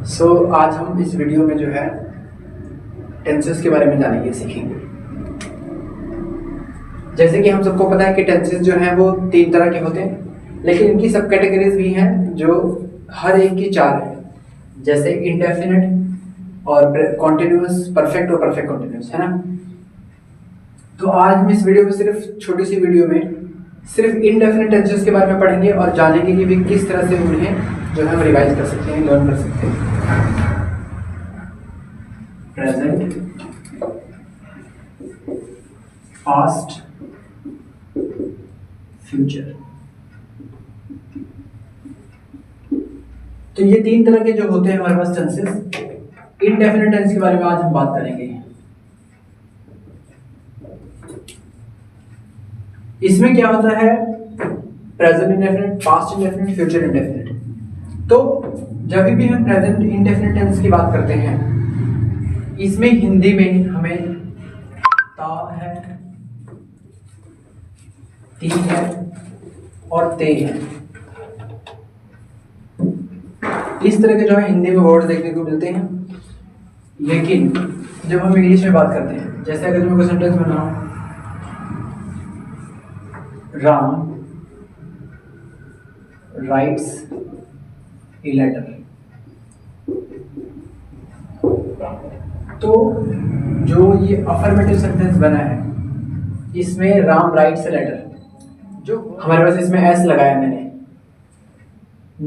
आज हम इस वीडियो में जो है टेंसेस के बारे में जानेंगे, सीखेंगे। जैसे कि हम सबको पता है कि टेंसेस जो हैं वो 3 तरह के होते हैं, लेकिन इनकी सब कैटेगरीज भी हैं जो हर एक की 4 है। जैसे इंडेफिनिट और कॉन्टिन्यूअस, परफेक्ट और परफेक्ट कॉन्टिन्यूअस, है ना। तो आज हम इस वीडियो में छोटी सी वीडियो में सिर्फ इंडेफिनिट टेंसेस के बारे में पढ़ेंगे और जानेंगे कि भी किस तरह से उन्हें जो है हम रिवाइज कर सकते हैं, लर्न कर सकते हैं। Present, past, future. तो ये 3 तरह के जो होते हैं हमारे पास टेंसेस। इंडेफिनिट टेंस के बारे में आज हम बात करेंगे। इसमें क्या होता है? Present indefinite, past indefinite, future indefinite. तो जब भी हम प्रेजेंट इंडेफिनिट टेंस की बात करते हैं, इसमें हिंदी में हमें ता है, ती है और ते है। इस तरह के जो है हिंदी में वर्ड्स देखने को मिलते हैं। लेकिन जब हम इंग्लिश में बात करते हैं, जैसे अगर मैं कोई सेंटेंस बनाऊं, राम राइट्स ए लेटर, तो जो ये अफर्मेटिव सेंटेंस बना है, इसमें राम राइट्स ए लेटर, जो हमारे पास इसमें एस लगाया मैंने।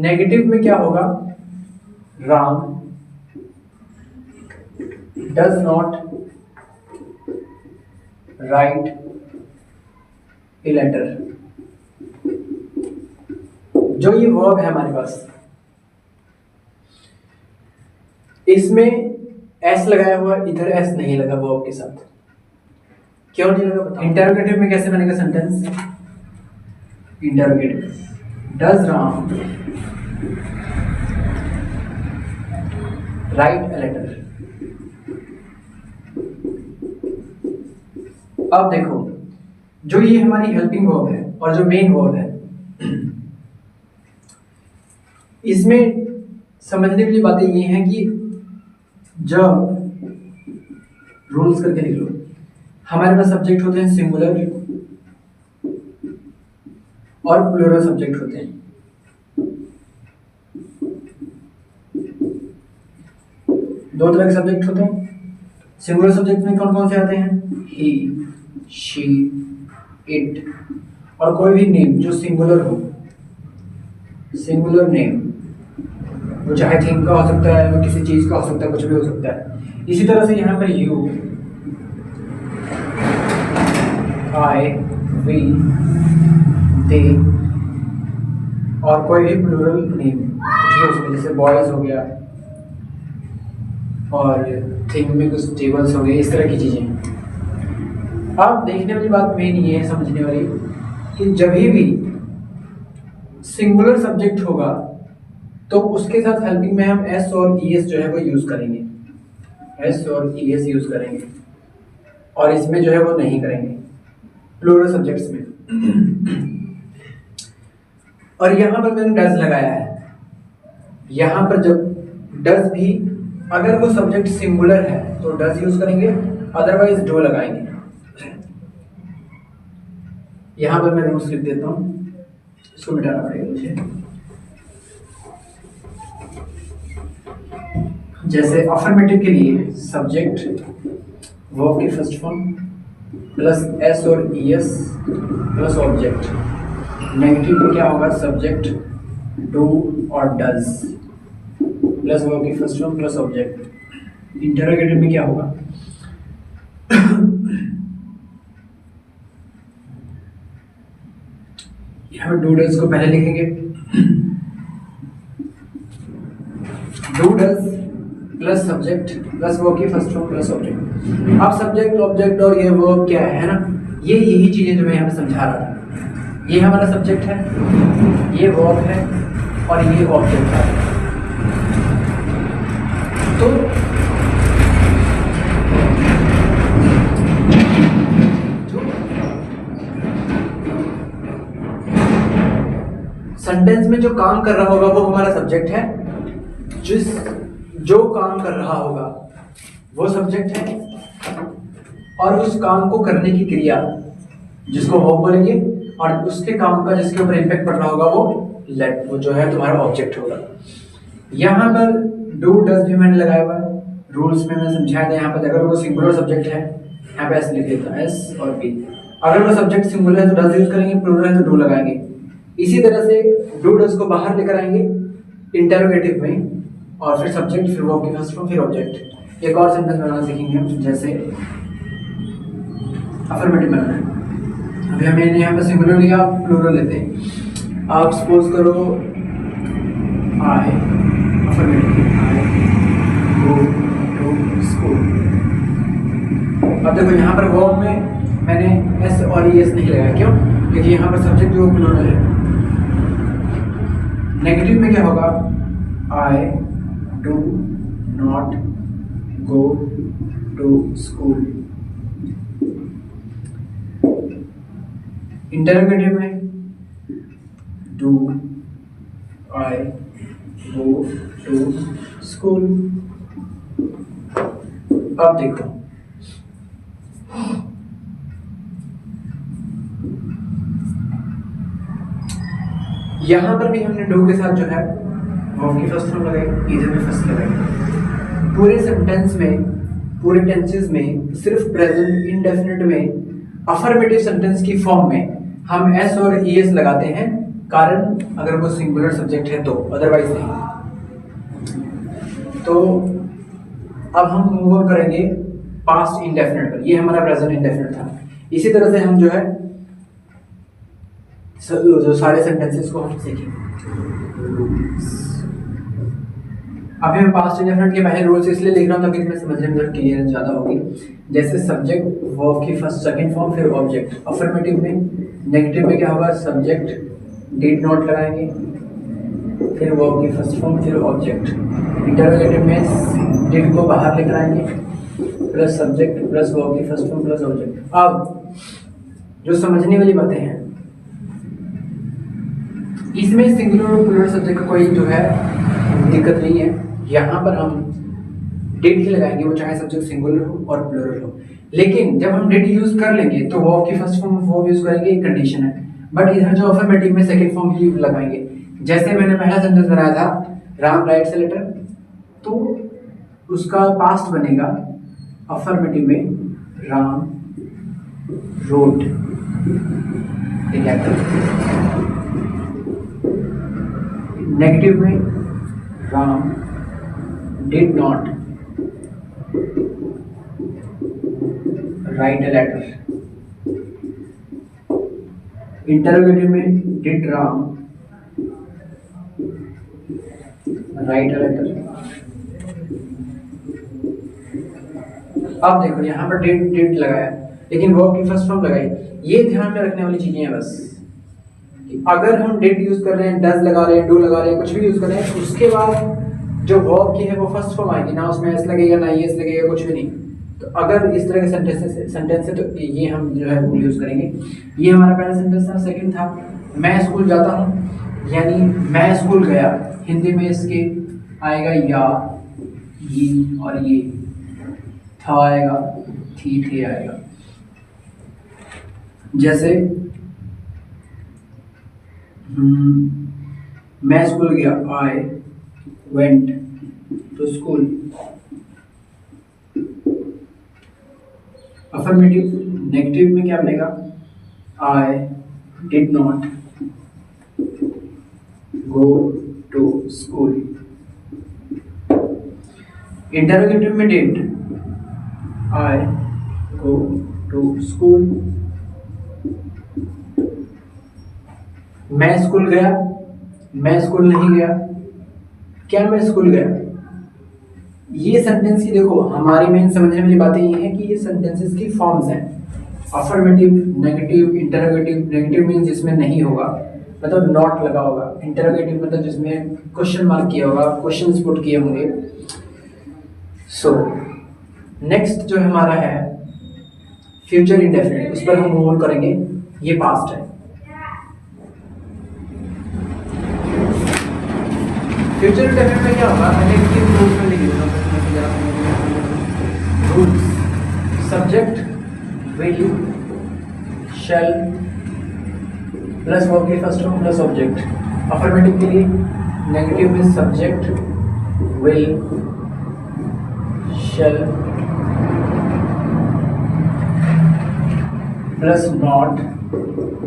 नेगेटिव में क्या होगा? Ram does not write a letter. जो ये वर्ब है हमारे पास, इसमें एस लगाया हुआ, इधर एस नहीं लगा वर्ब के साथ। क्यों नहीं लगा बताओ? इंटरोगेटिव में कैसे बनेगा sentence? Interrogative, does Ram write a letter. अब देखो, जो ये हमारी हेल्पिंग वर्ब है और जो मेन वर्ब है, इसमें समझने के लिए बातें ये हैं कि जब रूल्स करके लिख लो, हमारे पास सब्जेक्ट होते हैं सिंगुलर और प्लूरल सब्जेक्ट होते हैं। दो तरह के सब्जेक्ट होते हैं। सिंगुलर सब्जेक्ट में कौन कौन से आते हैं? ही, शी, इट और कोई भी नेम जो सिंगुलर हो। सिंगुलर नेम वो चाहे थिंग का हो सकता है, वो किसी चीज का हो सकता है, कुछ भी हो सकता है। इसी तरह से यहाँ पर यू, आई, वी, दे और कोई भी प्लूरल नेम कुछ भी हो सकता है, जैसे बॉयज हो गया और थिंग में कुछ टेबल्स हो गए, इस तरह की चीजें। अब देखने वाली बात मेन ये है, समझने वाली, कि जब भी सिंगुलर सब्जेक्ट होगा तो उसके साथ हेल्पिंग में हम एस और ई एस जो है वो यूज करेंगे। एस और ई एस यूज करेंगे और इसमें जो है वो नहीं करेंगे प्लूरल सब्जेक्ट्स में। और यहाँ पर मैंने डज लगाया है। यहाँ पर जब डज भी, अगर वो सब्जेक्ट सिंगुलर है तो डज यूज करेंगे, अदरवाइज डू लगाएंगे। यहाँ पर मैं रूल्स लिख देता हूँ, इसको मिटाना पड़ेगा मुझे। जैसे अफर्मेटिव के लिए सब्जेक्ट वर्ब की फर्स्ट फॉर्म प्लस एस और E S plus object. Negative में क्या होगा? सब्जेक्ट डू और डज प्लस वर्ब की first form plus object. Interrogative में क्या होगा? यहाँ डू डज को पहले लिखेंगे, do does plus subject plus verb की फर्स्ट फॉर्म प्लस ऑब्जेक्ट। अब सब्जेक्ट, ऑब्जेक्ट और ये वर्ब क्या है ना, ये यही चीजें जो मैं यहाँ पे समझा रहा था। ये हमारा सब्जेक्ट है, ये वर्ब है और ये ऑब्जेक्ट है। तो सेंटेंस में जो काम कर रहा होगा वो हमारा सब्जेक्ट है, जिस जो काम कर रहा होगा वो सब्जेक्ट है, और उस काम को करने की क्रिया जिसको वर्ब बोलेंगे, और उसके काम का जिसके ऊपर इम्पैक्ट पड़ रहा होगा वो जो है तुम्हारा ऑब्जेक्ट होगा। यहाँ पर डू डज भी मैंने लगाया हुआ है, रूल्स में मैंने समझाया था। यहाँ पर अगर वो सिंगुलर सब्जेक्ट है, यहाँ पे एस लिख देता है, एस और बी। अगर वो सब्जेक्ट सिंगुलर है तो डज यूज करेंगे, प्लूरल है तो डू लगाएंगे। इसी तरह से डू डज को बाहर लेकर आएंगे इंटरोगेटिव में, और फिर सब्जेक्ट, फिर वर्ब की फर्स्ट फॉर्म, फिर ऑब्जेक्ट। एक और सेंटेंस बनाना सीखेंगे हम, जैसे अफर्मेटिव बनाना है। अभी हमने यहाँ पे सिंगुलर लिया, प्लूरल लेते हैं। आप सपोज करो I, affirmative, I go to school. अब देखो यहाँ पर वर्ब में मैंने एस और ई एस नहीं लगाया, क्यों? क्योंकि यहाँ पर सब्जेक्ट जो प्लूरल है। नेगेटिव में क्या होगा? I do not go to school. Interrogative में do I go to school. अब देखो यहां पर भी हमने डू के साथ जो है वर्ब की फर्स्ट फॉर्म लगाई, इधर भी फर्स्ट लगाई। पूरे सेंटेंस में, पूरे टेंसेस में सिर्फ प्रेजेंट इंडेफिनिट में अफर्मेटिव सेंटेंस की फॉर्म में हम एस और ई एस लगाते हैं, कारण अगर वो सिंगुलर सब्जेक्ट है तो, अदरवाइज नहीं। तो अब हम मूव ऑन करेंगे पास्ट इंडेफिनिट पर। ये हमारा प्रेजेंट इंडेफिनिट था। इसी तरह से हम जो है जो सारे सेंटेंसेस को हम सीखेंगे। अभी मैं पास्ट इंडेफिनिट के पहले रूल्स इसलिए लिख रहा हूँ ताकि इसमें समझने में क्लियर ज़्यादा होगी। जैसे सब्जेक्ट, वर्ब की फर्स्ट सेकंड फॉर्म, फिर ऑब्जेक्ट। अफर्मेटिव में, नेगेटिव में क्या होगा? सब्जेक्ट डिड नॉट लगाएंगे, फिर वर्ब की फर्स्ट फॉर्म, फिर ऑब्जेक्ट। इंटरोगेटिव में डिड को बाहर लेकर आएंगे, प्लस सब्जेक्ट प्लस वर्ब की फर्स्ट फॉर्म प्लस ऑब्जेक्ट। अब जो समझने वाली बातें हैं, इसमें सिंगुलर और प्लूरल सब्जेक्ट का कोई जो है दिक्कत नहीं है। यहाँ पर हम डिड ही लगाएंगे, वो चाहे सब्जेक्ट सिंगुलर हो और प्लूरल हो। लेकिन जब हम डिड यूज कर लेंगे तो वर्ब की फर्स्ट फॉर्म वर्ब यूज करेंगे, एक कंडीशन है। बट इधर जो अफर्मेटिव में सेकंड फॉर्म ही लगाएंगे। जैसे मैंने पहला सेंटेंस बनाया था, राम राइट्स अ लेटर, तो उसका पास्ट बनेगा अफर्मेटिव में Ram wrote a letter. Negative में Ram did not write a letter. Interrogative में did Ram write a letter. अब देखो यहाँ पर डिड लगाया, लेकिन वर्ब की फर्स्ट फॉर्म लगाई। ये ध्यान में रखने वाली चीजें हैं बस, कि अगर हम डिड यूज कर रहे हैं, डज लगा रहे हैं, डू लगा रहे हैं, कुछ भी यूज कर रहे हैं, उसके बाद जो वर्ब की है वो फर्स्ट फॉर्म आएगी, ना उसमें एस लगेगा ना एस लगेगा, कुछ भी नहीं। तो अगर इस तरह के सेंटेंस है तो ये हम जो है वो यूज करेंगे। ये हमारा पहला सेंटेंस था। सेकंड था मैं स्कूल जाता हूँ, यानी मैं स्कूल गया। हिंदी में इसके आएगा या, ये और ये, था आएगा, थी थे आएगा। जैसे मैं स्कूल गया, I went to school. Affirmative, negative में क्या बनेगा? I did not go to school. Interrogative में did, I go to school. मैं स्कूल गया, मैं स्कूल नहीं गया। क्या मैं स्कूल गया? ये सेंटेंस की देखो हमारी मेन समझने वाली बातें ये है कि ये सेंटेंसेस की फॉर्म्स हैं। Affirmative, negative, interrogative. Negative means जिसमें नहीं होगा, मतलब नॉट लगा होगा। इंटरोगेटिव मतलब जिसमें क्वेश्चन मार्क किया होगा, क्वेश्चंस पुट किए होंगे। सो नेक्स्ट जो हमारा है फ्यूचर इंडेफिनिट, उस पर हम मूव ऑन करेंगे। ये पास्ट है। फ्यूचर इंडेफिनिट में क्या होगा? मैंने इसकी प्रूफ में लिखी नेगेटिव शैल प्लस वर्ब की first form plus object. Affirmative के लिए नेगेटिव में subject will shall plus not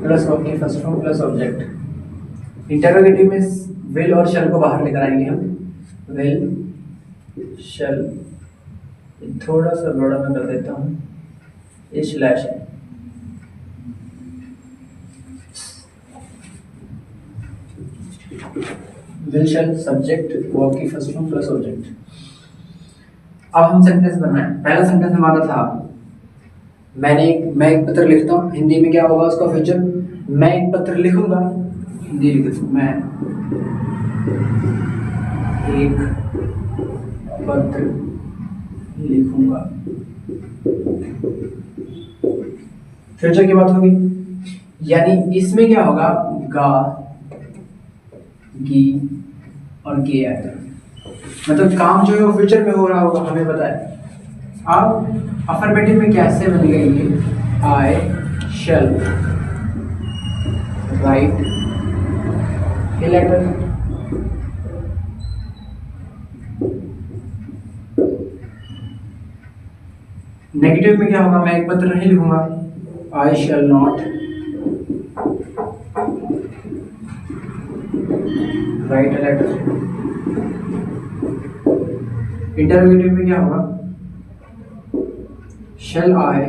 plus verb की first form plus object. Interrogative में विल और शैल को बाहर लेकर आएंगे हम। विल शैल थोड़ा सा बड़ा मैं कर देता हूँ, ये स्लैश है। विल शैल सब्जेक्ट वर्ब की फर्स्ट फॉर्म प्लस ऑब्जेक्ट। अब हम सेंटेंस बनाएं। पहला सेंटेंस हमारा था मैं एक पत्र लिखता हूँ। हिंदी में क्या होगा उसका फ्यूचर? मैं एक पत्र लिखूंगा। हिंदी लिख दूँ मैं एक पत्र लिखूंगा। फ्यूचर की बात होगी, यानी इसमें क्या होगा? गा गी और के आएगा। मतलब काम जो है वो फ्यूचर में हो रहा होगा, हमें पता है। अब अफर्मेटिव में कैसे बन गई ये? I shall write a letter. Negative में क्या होगा? मैं एक पत्र नहीं लिखूंगा। I shall not write a letter. Interrogative में क्या होगा? Shall I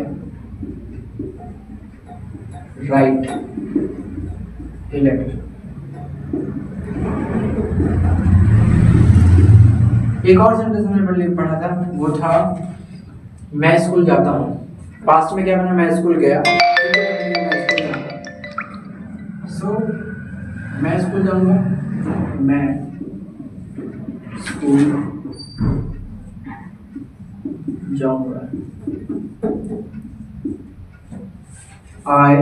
write a letter. एक और सेंटेंस हमने पढ़ा था, वो था मैं स्कूल जाता हूँ। पास्ट में क्या बना? मैं स्कूल गया। सो मैं स्कूल जाऊंगा। मैं स्कूल जाऊंगा। आई,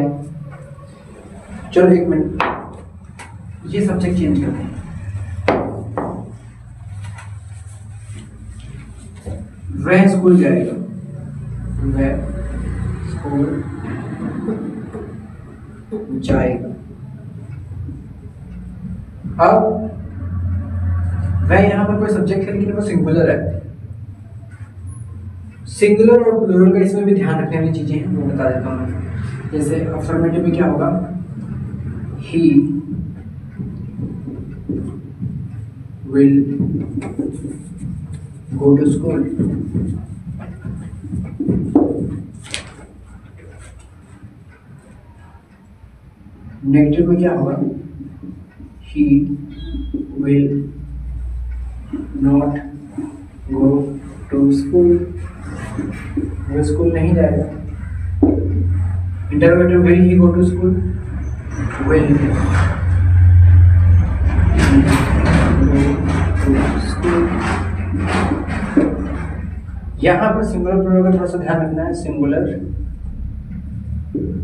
चलो एक मिनट, ये सब्जेक्ट चेंज करते हैं। वह स्कूल जाएगा। वह स्कूल जाएगा। अब वह यहाँ पर कोई सब्जेक्ट है लेकिन वो सिंगुलर है। सिंगुलर और प्लूरल का इसमें भी ध्यान रखने वाली चीजें हैं, वो बता देता हूँ। जैसे अफर्मेटिव में क्या होगा? He will go to school. Negative में क्या होगा? He will not go to school. वो स्कूल नहीं जाएगा। Interrogative will he go to school. Will go to school. यहाँ पर सिंगुलर प्लूरल का थोड़ा सा ध्यान रखना है, सिंगुलर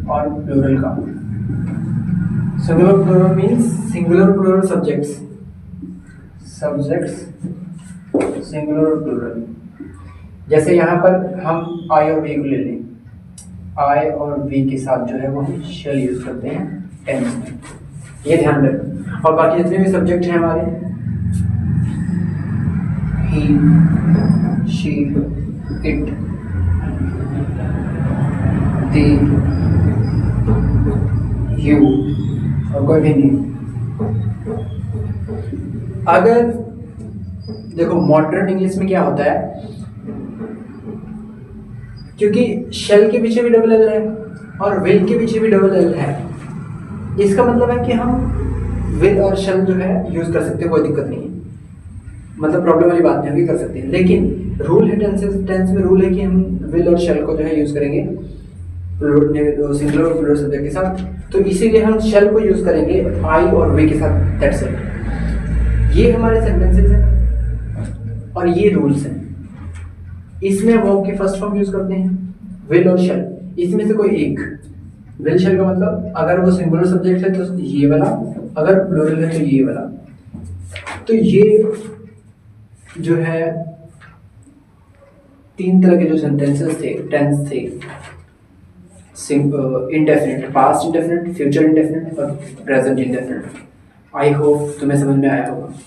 और प्लूरल का। Singular plural means singular plural subjects singular और प्लूरल। जैसे यहाँ पर हम आई और वी को ले लें। आई और वी के साथ जो है वो हम शैल यूज करते हैं टेंस में, ये ध्यान रखें। और बाकी जितने भी सब्जेक्ट हैं हमारे, ही शी इट दे यू और कोई भी नहीं। अगर देखो मॉडर्न इंग्लिश में क्या होता है, क्योंकि शेल के पीछे भी डबल एल है और विल के पीछे भी डबल एल है, इसका मतलब है कि हम विल और शेल जो है यूज कर सकते हैं, कोई दिक्कत नहीं है, मतलब प्रॉब्लम वाली बात नहीं होगी, कर सकते हैं। लेकिन रूल है टेंस में रूल है कि हम विल और शेल को जो है यूज करेंगे सिंगुलर और प्लूरल सब्जेक्ट के साथ, तो इसीलिए हम शेल को यूज करेंगे आई और वी के साथ। That's it. ये हमारे सेंटेंसेस हैं और ये रूल्स हैं। इसमें वर्ब की फर्स्ट फॉर्म यूज करते हैं विल और शेल, इसमें से कोई एक। विल शेल का मतलब अगर वो सिंगुलर सब्जेक्ट है तो ये वाला, अगर प्लूरल है तो ये वाला। तो ये जो है तीन तरह के जो सेंटेंसेस थे, टेंस थे, indefinite, past indefinite, future indefinite और प्रेजेंट इंडेफिनिट। आई होप तुम्हें समझ में आया होगा।